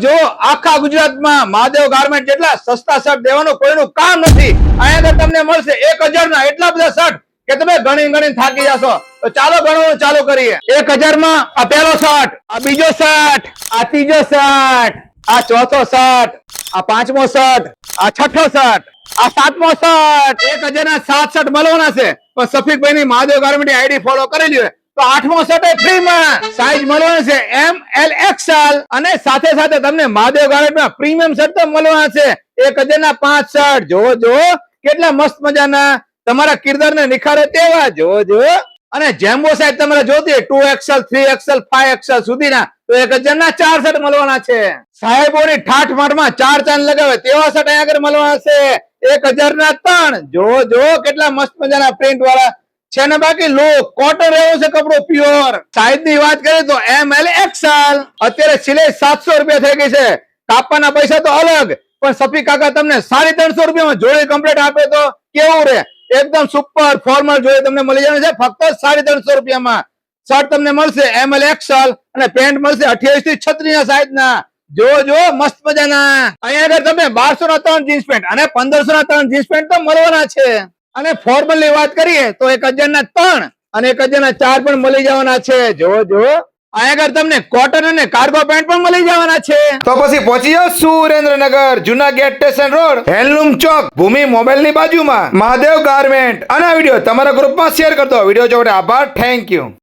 જો આખા ગુજરાતમાં મહાદેવ ગાર્મેન્ટ જેટલા સસ્તા શર્ટ દેવાનું કોઈનું કામ નથી. અહીંયા તમને મળશે 1000 ના એટલા બધા શર્ટ કે તમે ગણી થાકી જશો. તો ચાલો ગણવાનું ચાલુ કરીએ. 1000 માં આ પહેલો શર્ટ, આ બીજો શર્ટ, આ ત્રીજો શર્ટ, આ ચોથો શર્ટ, આ પાંચમો શર્ટ, આ છઠ્ઠો શર્ટ, આ સાતમો શર્ટ. 1000 ના 7 શર્ટ મળવાના છે. પણ સફીકભાઈ ની મહાદેવ ગાર્મેન્ટ આઈડી ફોલો કરી લ્યો તો 8મો શર્ટ એ ફ્રીમાં. સાઈઝ મળવાનો છે M L XL અને સાથે સાથે તમને મહાદેવ ગાર્મેન્ટમાં પ્રીમિયમ શર્ટ તો મળવાના છે. 1000 ના 5 શર્ટ. જો કેટલા મસ્ત મજાના તમારા કિરદારને નિખારે તેવા. જો અને જેમ્બો સાઈઝ તમારે જોતી 2XL 3XL 5XL સુધીના તો 1000 ના 4 શર્ટ મળવાના છે. સાહેબોની ઠાઠ માઠમાં 4 ચાંદ લગાવે તેવા શર્ટ અહીંયા આગળ મળવાના છે. 1000 ના 3. જો કેટલા મસ્ત મજાના પ્રિન્ટ વાળા છે ને. બાકી લો કોટન રહેવું છે કપડું પ્યોર. સાઈઝ ની વાત કરીએ તો M L XL. અત્યારે સિલાઈ 700 રૂપિયા થઈ ગઈ છે. કાપવાના પૈસા તો અલગ, પણ સફી કાકા તમને 350 રૂપિયામાં જોડી કમ્પ્લીટ આપે તો કેવું રે. એકદમ સુપર ફોર્મલ જોડી તમને મળી જવાનું છે ફક્ત 350 રૂપિયામાં. શર્ટ તમને મળશે M L XL અને પેન્ટ મળશે 28 થી 36 ના સાઈઝ ના. જો મસ્ત મજાના. અહીંયા આગળ તમે 1200 ના 3 જીન્સ પેન્ટ અને 1500 ના 3 જીન્સ પેન્ટ તો મળવાના છે. અને ફોર્મલ ની વાત કરીએ તો 1000 ના 3 અને 1000 ના 4 પણ મળી જવાના છે. જો અહીંયા આગળ તમને કોટન અને કાર્ગો પેન્ટ પણ મળી જવાના છે. તો પછી પહોંચી જાઓ સુરેન્દ્રનગર જૂના ગેટ સ્ટેશન રોડ હેન્ડલૂમ ચોક ભૂમિ મોબાઈલ ની બાજુમાં મહાદેવ ગાર્મેન્ટ. અને આ વિડીયો તમારા ગ્રુપમાં શેર કરતો. વિડીયો જોવા આભાર. Thank you.